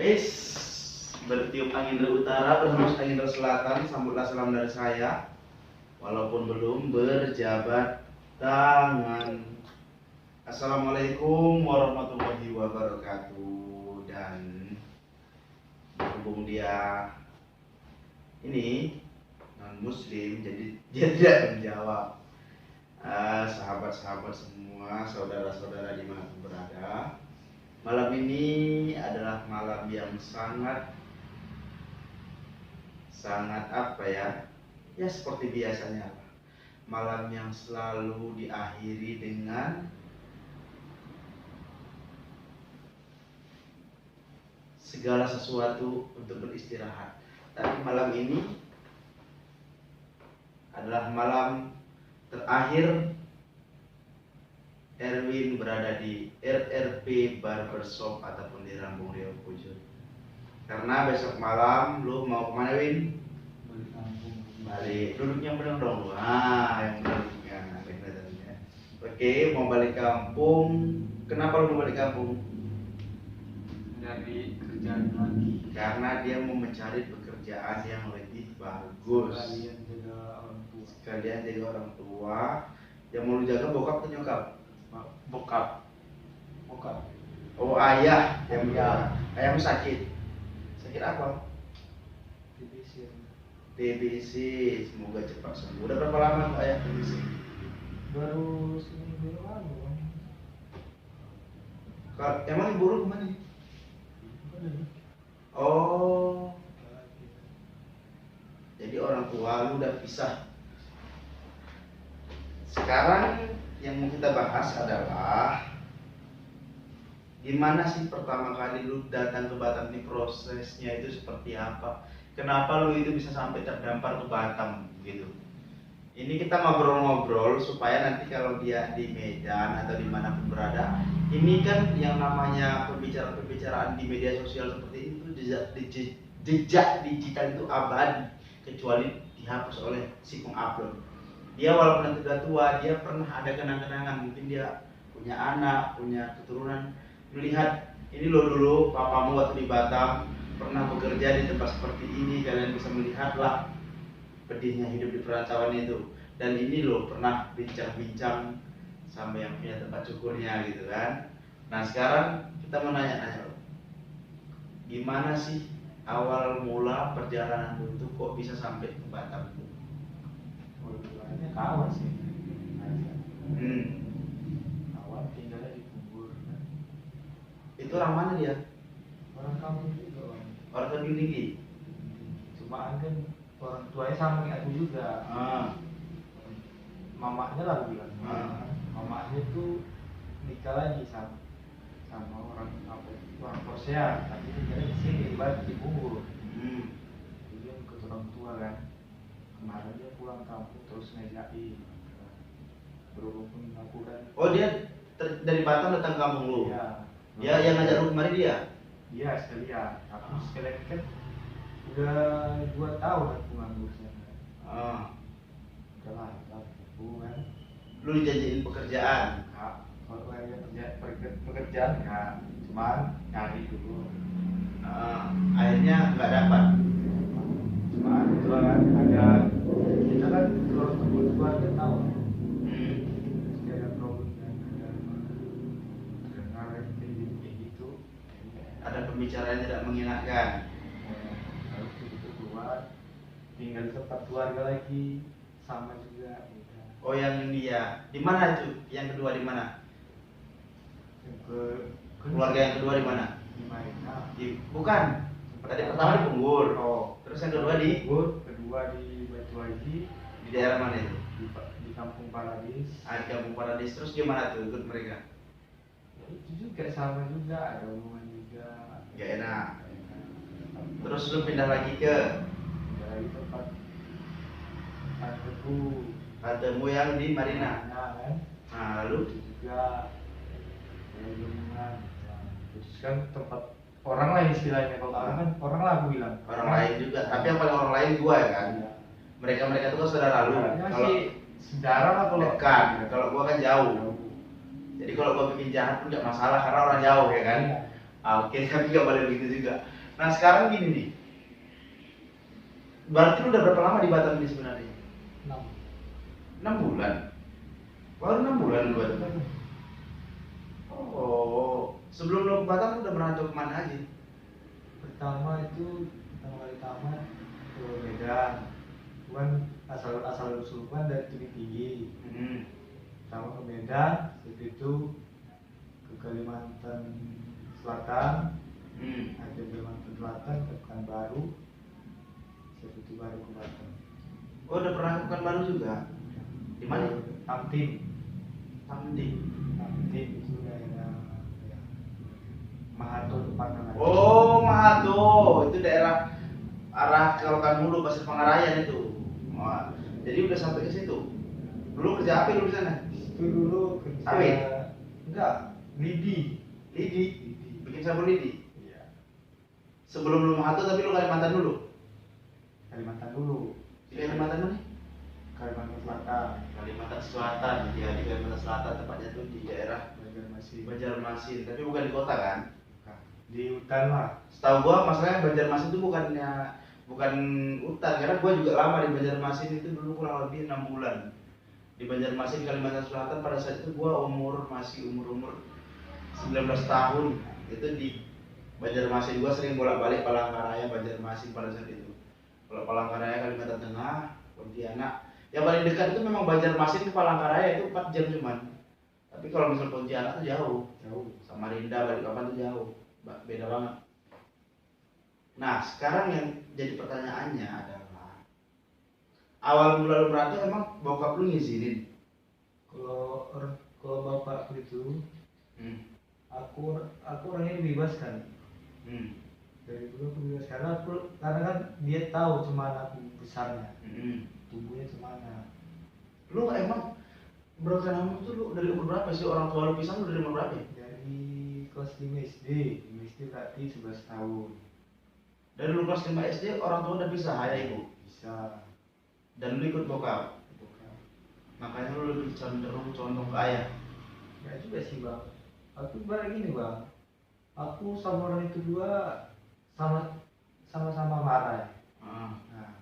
Es bertiup angin dari utara, berhembus angin dari selatan. Sambutlah salam dari saya, walaupun belum berjabat tangan. Assalamualaikum warahmatullahi wabarakatuh. Dan berhubung dia ini non muslim, jadi dia tidak menjawab. Sahabat-sahabat semua, saudara-saudara dimanapun berada, malam ini adalah malam yang sangat apa ya seperti biasanya, malam yang selalu diakhiri dengan segala sesuatu untuk beristirahat. Tapi malam ini adalah malam terakhir Erwin berada di RRP Barbershop ataupun di Rambung Riau Pujut. Karena besok malam lu mau kemana, Win? Balik kampung. Balik. Duduknya bener dong lu. Yang bener. Oke, mau balik kampung. Kenapa lu mau balik kampung? Dari kerjaan lagi. Karena dia mau mencari pekerjaan yang lebih bagus. Sekalian jadi orang tua. Yang mau lu jaga bokap atau nyokap? Bokap. Oh, ayah yang Iya. ayahmu sakit. Sakit apa? TBC. Semoga cepat sembuh. Udah berapa lama ayah TBC? Baru seminggu lalu. Emang ibu lu kemana? Oh, jadi orang tua lu udah pisah. Sekarang yang mau kita bahas adalah gimana sih pertama kali lu datang ke Batam, di prosesnya itu seperti apa? Kenapa lu itu bisa sampai terdampar ke Batam gitu? Ini kita ngobrol-ngobrol supaya nanti kalau dia di Medan atau dimanapun berada, ini kan yang namanya pembicaraan di media sosial seperti itu, jejak digital itu abadi, kecuali dihapus oleh si pengupload. Dia walaupun nanti sudah tua, dia pernah ada kenang-kenangan, mungkin dia punya anak, punya keturunan, melihat ini loh dulu papamu waktu di Batam pernah bekerja di tempat seperti ini, kalian bisa melihatlah pedihnya hidup di perantauan itu. Dan ini loh pernah bincang-bincang sampai yang punya tempat cukurnya gitu kan. Nah sekarang kita mau nanya-nanya loh, gimana sih awal mula perjalanan lu itu kok bisa sampai ke Batam? Dua-duanya kawan sih. Kawan tinggalnya di kubur. Itu orang mana dia? Orang kampung juga. Orang Kediri tinggi? Cuma kan orang tuanya sama kayak aku juga. Mamanya lah bilang. Mamanya tuh nikah lagi sama orang Korea, tapi tinggalnya di sini di Bogor. Jadi yang ikut orang tua kan. Kemarin dia pulang kampung terus ngajakin. Berhubung aku kan. Oh dia dari Batam datang ke kampung lu? Iya. Dia yang ngajak lu kemari dia? Iya sekalian. Aku sekalian kan udah 2 tahun aku nganggur sana. Udah lah, aku kan. Lu dijanjiin pekerjaan? Kalau kayak pekerjaan kan, cuman nyari dulu. Akhirnya nggak dapat. Cuman itu kan ada, kita kan kalau keluarga tahu. Pasti ada problem kan, ada ngaret kayak gitu. Ada pembicaraan tidak mengenakan. Harus itu keluar, tinggal di tempat keluarga lagi, sama juga. Oh yang dia, di mana itu? Yang kedua di mana? Keluarga yang kedua di mana? Di Marina. Bukan. Tadi pertama di Punggur. Oh. Terus yang kedua di? Kedua di Batu Haji. Di daerah mana itu? Di Kampung Paradis. Di Kampung Paradis. Terus gimana tuh ikut mereka? Ya, itu juga sama juga, ada hubungan juga. Gak enak. Terus lu pindah lagi ke? Dari tempat tanteku. Tantemu yang di Marina. Kan? Nah lalu? Itu juga ada hubungan. Terus kan tempat orang lain istilahnya, kalau orang kan orang lah aku bilang. Orang lain juga. Tapi yang paling orang lain gua ya kan. Iya. Mereka itu kan saudara lu. Kalau saudara lah kalau dekat. Kalau gua kan jauh. Jadi kalau gua bikin jahat pun gak masalah karena orang jauh ya kan. Iya. Oke, tapi nggak boleh begitu juga. Nah sekarang gini nih, berarti lu udah berapa lama di Batam ini sebenarnya? 6. 6 bulan. Baru 6 bulan lu Batam. Oh, sebelum lu ke Batam lu udah merantau kemana aja? Pertama kali tamat ke Medan. Cuman asal usul kan dari Tebing Tinggi. Pertama ke Medan, setelah itu ke Kalimantan Selatan. Ada Kalimantan Selatan ke Pekanbaru. Setelah itu baru ke Batam. Oh, udah pernah ke Pekanbaru juga? Di mana? Tamtin. Tamdi. Tamtin itu daerah ya, Mahato tepatnya. Oh, Mahato, itu daerah arah Kelokan Hulu, Pasir Pangarayan itu. Wah, jadi udah sampai ke situ. Dulu kerja apa lu di sana? Itu dulu kerja. Sawit? Enggak, lidi. Lidi. Bikin sabun lidi. Iya. Sebelum lu Mahato tapi lu Kalimantan dulu. Kalimantan dulu. Di Kalimantan mana? Kalimantan Selatan. Kalimantan Selatan, ya di Kalimantan Selatan tepatnya tuh di daerah Banjarmasin. Banjarmasin, tapi bukan di kota kan? Di hutan lah. Setahu gua masalahnya Banjarmasin itu bukan hutan, karena gua juga lama di Banjarmasin itu dulu kurang lebih 6 bulan. Di Banjarmasin Kalimantan Selatan pada saat itu gua masih umur 19 tahun. Itu di Banjarmasin gua sering bolak-balik Palangkaraya Banjarmasin pada saat itu. Kalau Palangkaraya Kalimantan Tengah, Pontianak. Yang paling dekat itu memang Banjarmasin ke Palangkaraya itu 4 jam cuman. Tapi kalau misal Pontianak itu jauh. Samarinda, Balikpapan itu jauh. Beda banget. Nah, sekarang yang jadi pertanyaannya adalah awal mula lu merantau emang bokap lu ngizinin? Kalau bapakku itu, aku orangnya dibebaskan. Dari dulu aku bebas karena kan dia tahu cemana aku besarnya, tubuhnya cemana. Lu emang berapa tuh lu dari umur berapa sih orang tua lu pisah lu dari umur berapa? Dari kelas 5 SD, berarti 11 tahun. Dari lu kelas 5 SD orang tua udah pisah ayah ibu? Bisa. Dan lu ikut bokap? Makanya lu lebih cenderung condong ke ayah? Ya juga sih bang. Aku ibarat gini bang. Aku sama orang itu dua sama-sama marah. Nah,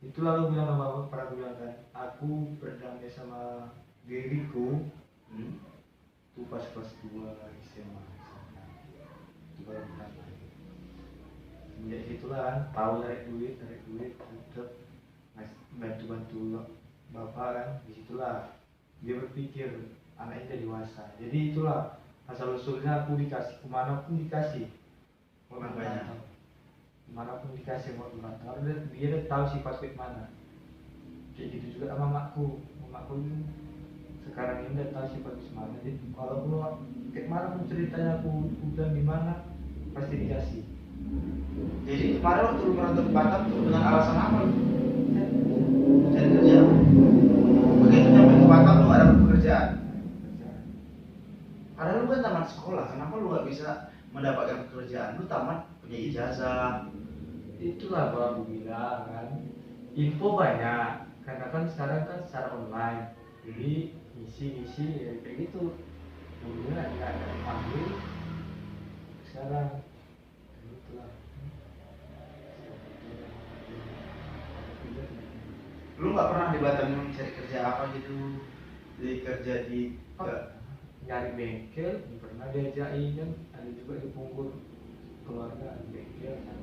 itulah aku bilang sama bapak, pernah bilang kan, aku berdamai sama diriku. Itu pas kelas 2 SMA. Itu baru berdamai. Semenjak situlah kan, tahu dari duit, tetap bantu bapak kan. Disitulah dia berpikir anaknya dewasa. Jadi itulah asal usulnya aku dikasih kemana pun dikasih. Mana pun dikasih mau merantau, dia udah tahu sifat mana. Kayak gitu juga sama mamaku ini sekarang ini udah tahu sifat mana. Jadi kalau kayak mana pun ceritanya aku bilang di mana pasti dikasih. Jadi kemarin waktu lu merantau ke Batam tuh dengan alasan apa lu? Cari kerja. Begitu nyampe ke Batam lu gak ada pekerjaan. Karena lu kan tamat sekolah, kenapa lu gak bisa mendapatkan pekerjaan? Lu tamat punya ijazah. Itulah bang aku bilang kan, info banyak karena kan sekarang kan secara online, jadi ngisi ya kayak gitu. Dulunya nggak ada panggil, sekarang itulah. Lu nggak pernah di Batam cari kerja apa gitu? Kerja di nyari bengkel, pernah diajakin kan, ada juga di Punggul keluarga bengkel kan.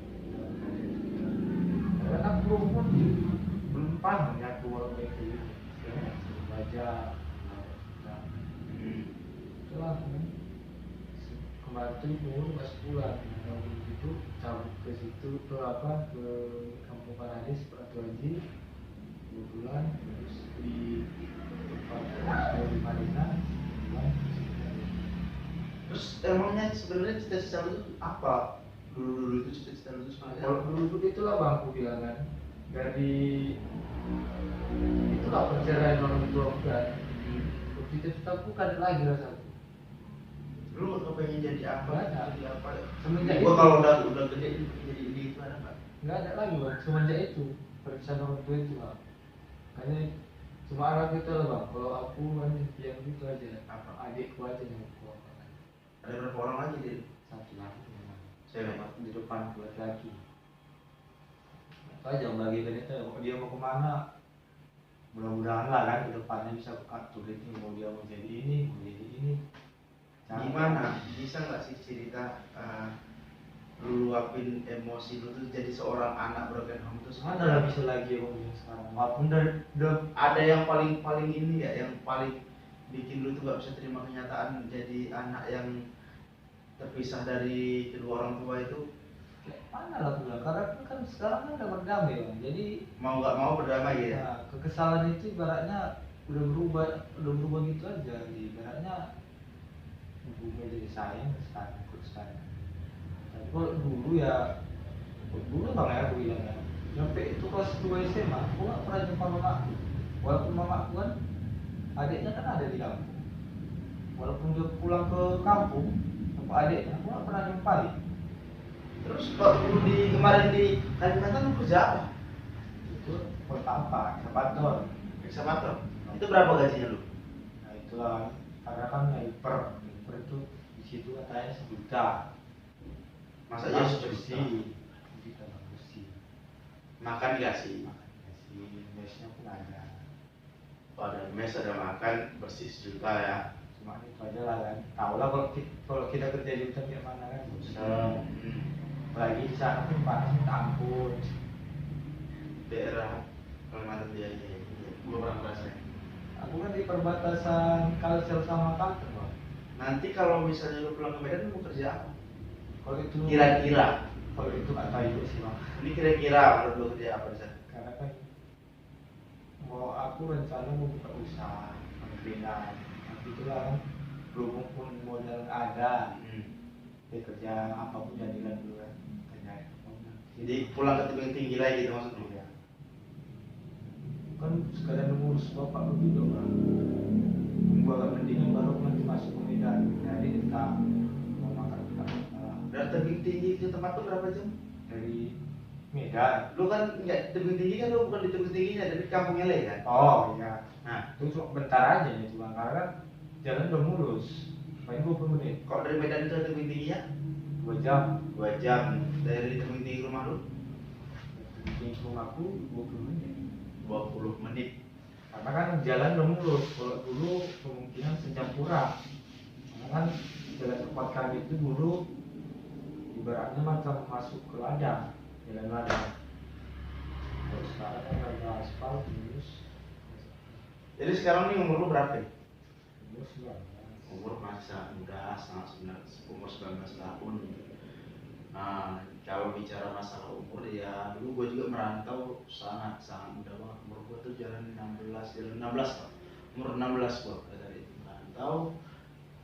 Karena aku belum paham ya keluar bengkel itu, baca. Itulah kan kemarin tuh umur pas pulang, kalau begitu cabut ke situ ke Kampung Paradis Ratu Haji 2 bulan, terus di tempat di Marina. Terus emangnya sebenarnya cita-cita lu itu apa? Dulu itu cita-cita lu itu sebenarnya Kalau dulu itulah bang aku bilang kan, dari itulah perceraian orang tua kan. Cita-cita aku kan lagi rasaku. Lu nggak kepengen jadi apa? Jadi apa? Semenjak gua itu, kalau udah gede jadi ini itu ada nggak? nggak ada lagi bang. Semenjak itu perpisahan orang tua itu bang. Makanya cuma anak itu lah bang. Kalau aku kan yang gitu aja. Apa? Adikku aja yang aku. Ada berapa orang lagi dia? 1 lagi. Cewek. Di depan laki-laki. Apa aja bagikan itu dia mau kemana, mudah-mudahan lah kan ke depannya bisa atur itu, mau dia mau jadi ini, mau jadi ini. Gimana? Bisa nggak sih cerita lu luapin emosi lu tuh jadi seorang anak broken home tuh Mana lah bisa lagi emang sekarang, walaupun ada yang paling ini ya, yang paling bikin lu tuh gak bisa terima kenyataan jadi anak yang terpisah dari kedua orang tua itu? kayak mana lah tuh, karena kan sekarang kan udah berdamai Bang. Jadi Mau nggak mau berdamai ya? nah, kekesalan itu ibaratnya udah berubah gitu aja, ibaratnya berubah jadi sayang sekarang ikut sayang. Tapi kalau dulu ya, dulu Bang ya aku bilang ya, sampai itu kelas 2 SMA aku nggak pernah jumpa mamaku, walaupun mamaku kan adiknya kan ada di kampung, walaupun dia pulang ke kampung sama adiknya aku nggak pernah jumpai. Terus kok dulu kemarin di Kalimantan lu kerja apa? Itu pertama ekskavator. Eksavator. Itu berapa gajinya lu? Nah itulah, karena kan helper itu di situ katanya 1 juta. Masa ya bersih, kita bersih. Makan dikasih. Makan kasih, mesnya pun ada. Ada mes, ada makan, bersih 1 juta ya. Cuma itu aja lah kan. Tahu lah kalau kita kerja di hutan kayak mana kan. Apalagi di sana pun panas minta ampun. Daerah Kalimantan Jaya ini gua pernah ngerasain. Aku kan di perbatasan Kalsel sama Kalteng Bang. Nanti kalau misalnya lu pulang ke Medan lu mau kerja apa? Kalau itu Kira-kira. kalau itu nggak tahu juga sih Bang. Ini kira-kira menurut lu kerja apa di sana? Karena kan mau aku rencana mau buka usaha angkringan. Nanti itulah kan berhubung pun modal ada. Dia kerja apapun jadilah dulu kan. Kerja apapun. Jadi pulang ke tebing tinggi lagi gitu maksud lu? Ya. Kan sekalian ngurus bapak lu juga Bang. Gua agak mendingan baru nanti masuk ke Medan. Jadi kita mau makan kita. Dari tebing tinggi ke tempat tuh berapa jam? Dari Medan. Lu kan nggak tebing tinggi kan, lu bukan di tebing tingginya, tapi di kampung Ele kan? Oh iya. Nah, Itu cuma bentar aja nih Bang, karena kan jalan udah mulus. Paling 20 menit. kalau dari Medan itu ke tebing tingginya 2 jam. 2 jam. Dari tebing tinggi rumah lu Di rumahku 20 menit. 20 menit. Karena kan jalan udah mulus. Kalau dulu kemungkinan sejam kurang. Karena kan jalan tempat kami itu dulu ibaratnya macam masuk ke ladang, jalan ladang. Kalau sekarang kan ada aspal terus. Jadi sekarang nih umur lu berapa? Terus ya. Umur masa muda, sangat umur 19 tahun. Nah, kalau bicara masalah umur ya, dulu gue juga merantau sangat muda banget. Umur gue tuh jalan 16 lah. Umur 16 gue dari itu merantau,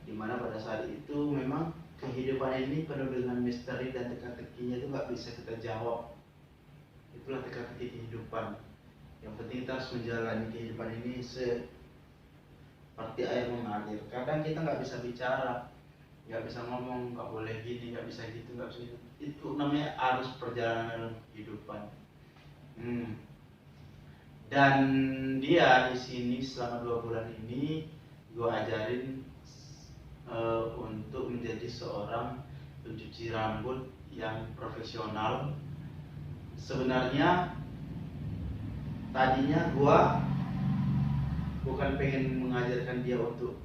dimana pada saat itu memang kehidupan ini penuh dengan misteri dan teka-tekinya itu nggak bisa kita jawab. Itulah teka-teki kehidupan. Yang penting kita harus menjalani kehidupan ini seperti air mengalir. Kadang kita nggak bisa bicara, nggak bisa ngomong, nggak boleh gini, nggak bisa gitu, nggak bisa gitu. Itu namanya arus perjalanan kehidupan. Dan dia di sini selama 2 bulan ini gue ajarin untuk menjadi seorang pencuci rambut yang profesional. Sebenarnya tadinya gue bukan pengen mengajarkan dia untuk,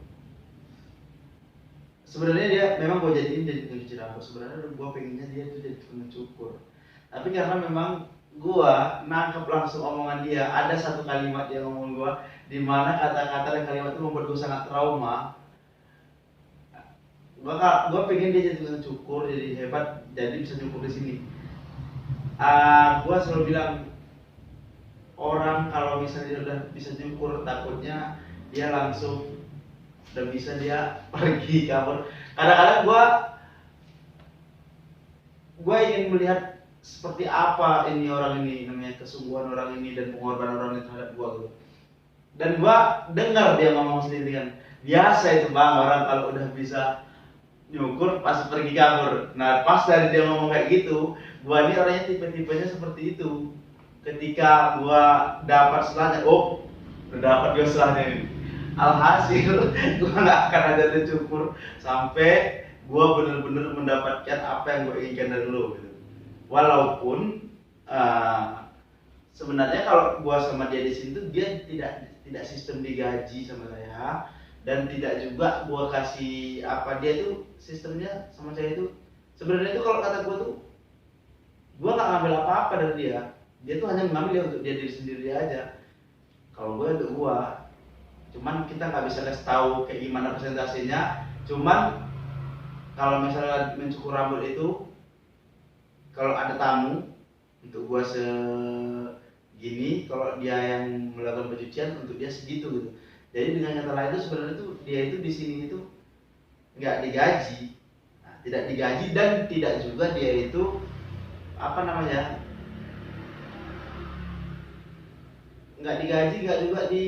sebenarnya dia memang gue jadiin jadi pencuci rambut. Sebenarnya gue pengennya dia itu jadi pencukur, tapi karena memang gue nangkep langsung omongan dia. Ada satu kalimat dia ngomong gue, di mana kata-kata dan kalimat itu membuat gue sangat trauma. Gue pengen dia jadi tukang cukur, jadi hebat, jadi bisa cukur di sini. Gue selalu bilang, orang kalau misalnya dia udah bisa cukur, takutnya dia langsung udah bisa dia pergi kabur. Kadang-kadang gue ingin melihat seperti apa ini orang ini, namanya kesungguhan orang ini dan pengorbanan orang ini terhadap gue gitu. Dan gue dengar dia ngomong sendiri kan, biasa itu Bang, orang kalau udah bisa nyukur pasti pergi kabur. Nah pas dari dia ngomong kayak gitu, gua ini orangnya tipe-tipenya seperti itu. Ketika gua dapat selahnya, oh udah dapat gua selahnya ini, alhasil gua nggak akan ada dia cukur sampai gue bener-bener mendapatkan apa yang gue inginkan dari lo gitu. Walaupun sebenarnya kalau gue sama dia di sini tuh dia tidak sistem digaji sama saya, dan tidak juga gue kasih apa, dia tuh sistemnya sama saya itu sebenarnya itu kalau kata gue tuh gue nggak ngambil apa-apa dari dia tuh hanya mengambil untuk dia diri sendiri aja. Kalau gue untuk gue, cuman kita nggak bisa kasih tahu kayak gimana presentasinya. Cuman kalau misalnya mencukur rambut itu, kalau ada tamu untuk gua segini, kalau dia yang melakukan pencucian untuk dia segitu gitu. Jadi dengan kata lain itu sebenarnya itu dia itu di sini itu nggak digaji, nah, tidak digaji, dan tidak juga dia itu apa namanya, nggak digaji, nggak juga di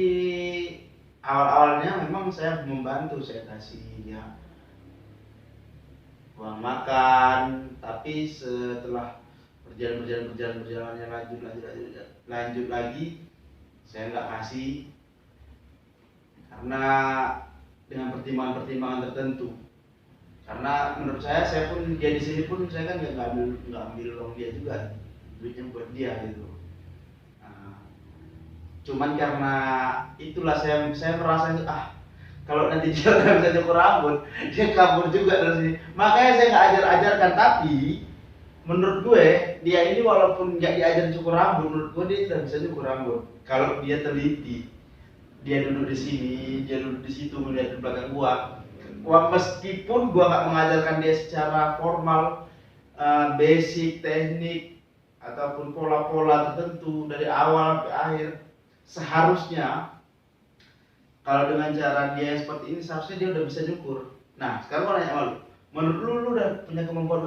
awal-awalnya memang saya membantu, saya kasih dia uang makan, tapi setelah berjalannya lanjut lagi saya nggak kasih karena dengan pertimbangan tertentu. Karena menurut saya pun dia di sini pun saya kan nggak ambil uang dia juga, duitnya buat dia gitu. Nah, cuman karena itulah saya merasa kalau nanti dia nggak bisa cukur rambut, dia kabur juga dari sini. Makanya saya nggak ajarkan, tapi menurut gue dia ini walaupun nggak diajar cukur rambut, menurut gue dia tidak bisa cukur rambut. Kalau dia teliti, dia duduk di sini, dia duduk di situ melihat di belakang gua. Meskipun gua nggak mengajarkan dia secara formal, basic teknik ataupun pola-pola tertentu dari awal sampai akhir, seharusnya kalau dengan cara dia yang seperti ini seharusnya dia udah bisa cukur. Nah sekarang gua nanya sama lu, menurut lu udah punya kemampuan